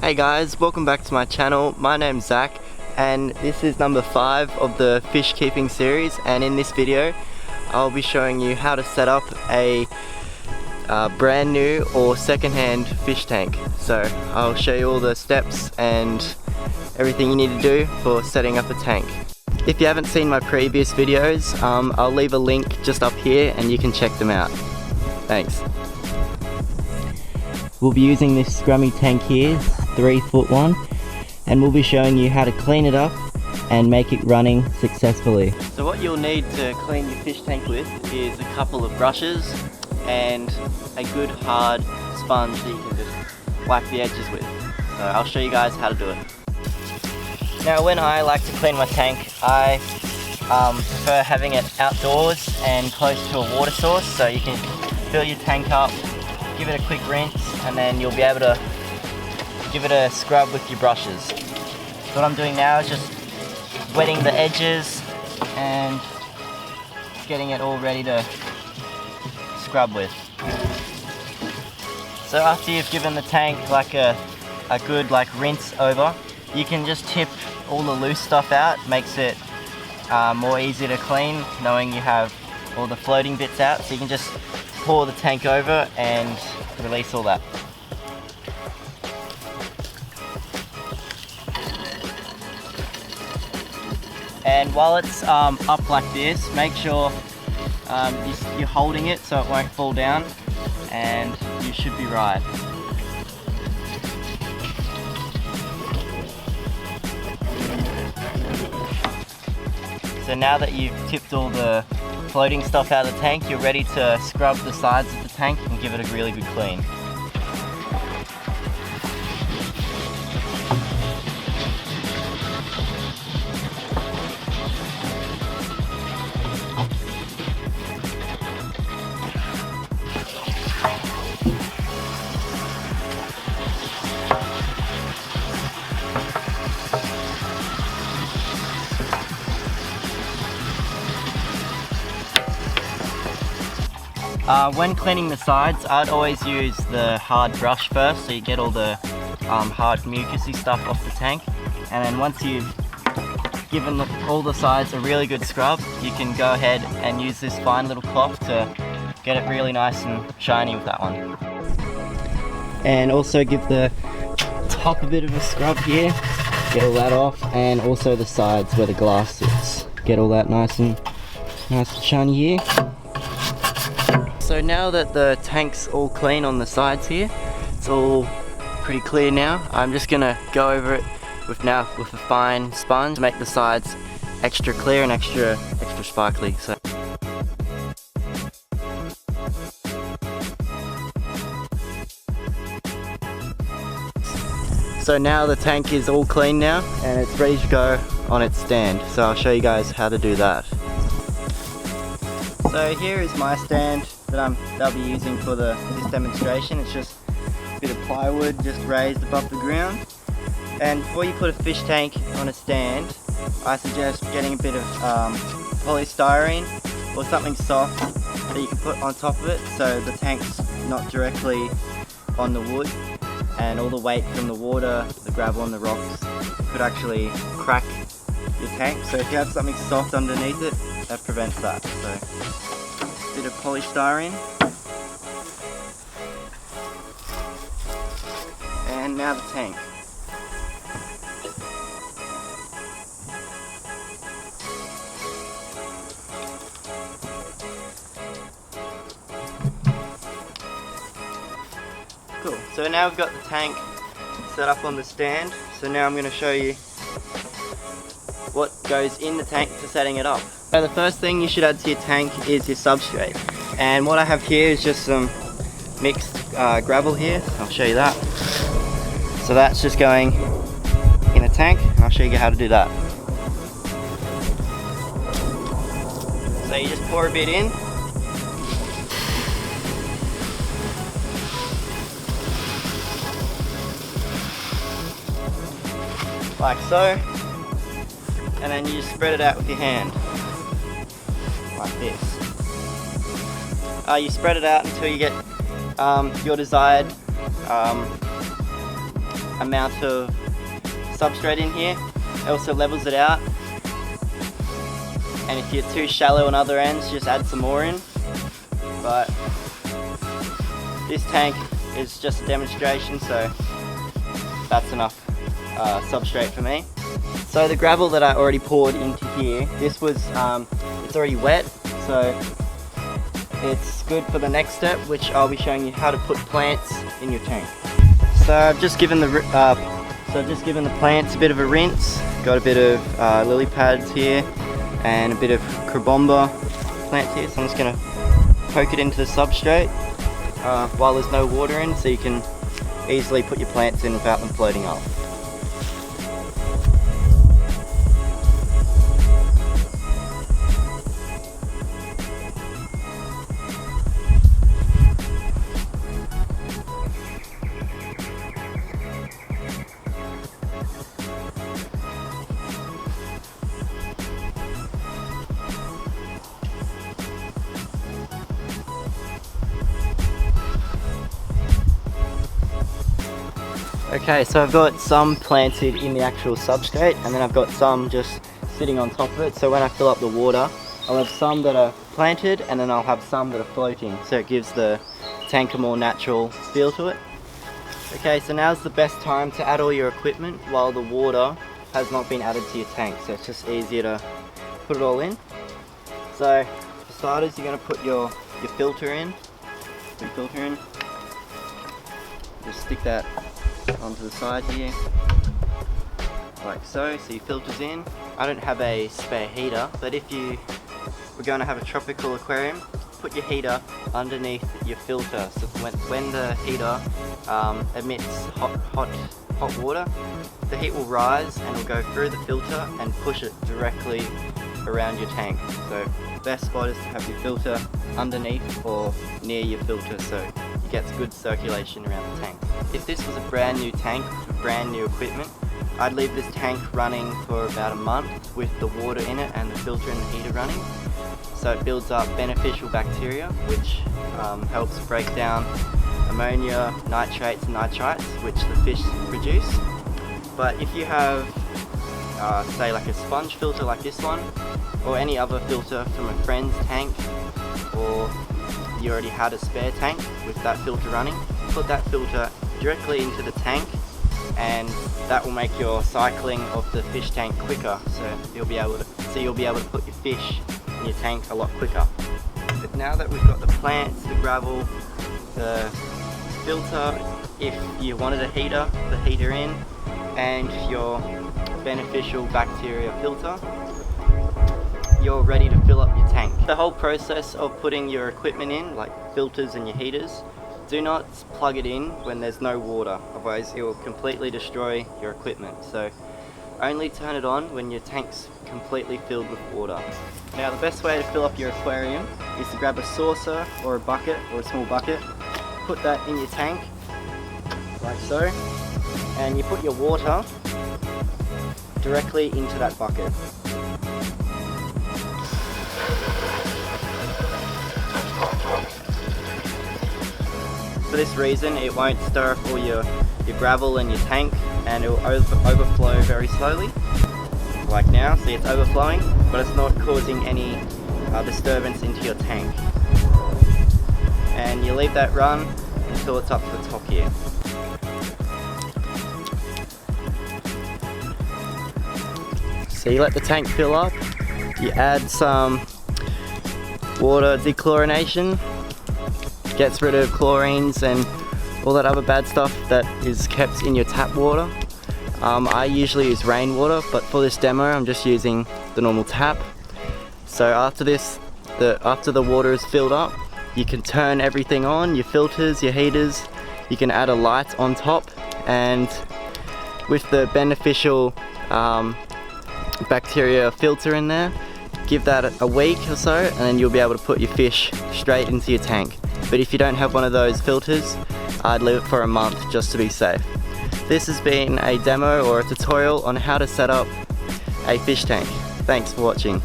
Hey guys, welcome back to my channel. My name's Zach and this is number 5 of the fish keeping series, and in this video I'll be showing you how to set up a brand new or second-hand fish tank. So I'll show you all the steps and everything you need to do for setting up a tank. If you haven't seen my previous videos, I'll leave a link just up here and you can check them out. Thanks. We'll be using this scrummy tank here, 3-foot one, and we'll be showing you how to clean it up and make it running successfully. So what you'll need to clean your fish tank with is a couple of brushes and a good hard sponge that you can just wipe the edges with. So I'll show you guys how to do it. Now when I like to clean my tank, I prefer having it outdoors and close to a water source, so you can fill your tank up, give it a quick rinse, and then you'll be able to give it a scrub with your brushes. So what I'm doing now is just wetting the edges and getting it all ready to scrub with. So after you've given the tank like a good rinse over, you can just tip all the loose stuff out. Makes it more easy to clean knowing you have all the floating bits out, so you can just pour the tank over and release all that. And while it's up like this, make sure you're holding it so it won't fall down, and you should be right. So now that you've tipped all the floating stuff out of the tank, you're ready to scrub the sides of the tank and give it a really good clean. When cleaning the sides, I'd always use the hard brush first, so you get all the hard mucousy stuff off the tank. And then once you've given all the sides a really good scrub, you can go ahead and use this fine little cloth to get it really nice and shiny with that one. And also give the top a bit of a scrub here, get all that off, and also the sides where the glass sits. Get all that nice and shiny here. So now that the tank's all clean on the sides here, it's all pretty clear now, I'm just gonna go over it with a fine sponge to make the sides extra clear and extra sparkly. So now the tank is all clean now and it's ready to go on its stand. So I'll show you guys how to do that. So here is my stand that I'll be using for this demonstration. It's just a bit of plywood just raised above the ground. And before you put a fish tank on a stand, I suggest getting a bit of polystyrene or something soft that you can put on top of it, so the tank's not directly on the wood, and all the weight from the water, the gravel and the rocks could actually crack your tank. So if you have something soft underneath it, that prevents that. So a bit of polystyrene. And now the tank. Cool, so now we've got the tank set up on the stand. So now I'm going to show you what goes in the tank to setting it up. So the first thing you should add to your tank is your substrate. And what I have here is just some mixed gravel here. I'll show you that. So that's just going in a tank, and I'll show you how to do that. So you just pour a bit in. Like so. And then you just spread it out with your hand. Like this. You spread it out until you get your desired amount of substrate in here. It also levels it out. And if you're too shallow on other ends, just add some more in. But this tank is just a demonstration, so that's enough substrate for me. So the gravel that I already poured into here, this was, it's already wet, so it's good for the next step, which I'll be showing you how to put plants in your tank. So I've just given the plants a bit of a rinse. Got a bit of lily pads here and a bit of crabomba plants here. So I'm just going to poke it into the substrate while there's no water in, so you can easily put your plants in without them floating up. Okay, so I've got some planted in the actual substrate, and then I've got some just sitting on top of it. So when I fill up the water, I'll have some that are planted, and then I'll have some that are floating, so it gives the tank a more natural feel to it. Okay, so now's the best time to add all your equipment while the water has not been added to your tank, so it's just easier to put it all in. So for starters, you're going to put your filter in. Just stick that onto the side here, like so. So your filter's in. I don't have a spare heater, but if you were going to have a tropical aquarium, put your heater underneath your filter, so when the heater emits hot water, the heat will rise and will go through the filter and push it directly around your tank. So the best spot is to have your filter underneath or near your filter, so you get good circulation around the tank. If this was a brand new tank with brand new equipment, I'd leave this tank running for about a month with the water in it and the filter and the heater running. So it builds up beneficial bacteria, which helps break down ammonia, nitrates and nitrites, which the fish produce. But if you have say like a sponge filter like this one, or any other filter from a friend's tank, or you already had a spare tank with that filter running, put that filter directly into the tank, and that will make your cycling of the fish tank quicker, so you'll be able to put your fish in your tank a lot quicker. But now that we've got the plants, the gravel, the filter, if you wanted a heater, the heater in, and your beneficial bacteria filter, you're ready to fill up your tank. The whole process of putting your equipment in, like filters and your heaters, do not plug it in when there's no water, otherwise it will completely destroy your equipment. So only turn it on when your tank's completely filled with water. Now the best way to fill up your aquarium is to grab a saucer or a bucket or a small bucket, put that in your tank like so, and you put your water directly into that bucket. For this reason, it won't stir up all your gravel in your tank, and it will overflow very slowly, like now. See, it's overflowing, but it's not causing any disturbance into your tank. And you leave that run until it's up to the top here. So you let the tank fill up, you add some water dechlorination, gets rid of chlorines and all that other bad stuff that is kept in your tap water. I usually use rainwater, but for this demo I'm just using the normal tap. So after this, after the water is filled up, you can turn everything on, your filters, your heaters, you can add a light on top, and with the beneficial bacteria filter in there, give that a week or so, and then you'll be able to put your fish straight into your tank. But if you don't have one of those filters, I'd leave it for a month just to be safe. This has been a demo or a tutorial on how to set up a fish tank. Thanks for watching.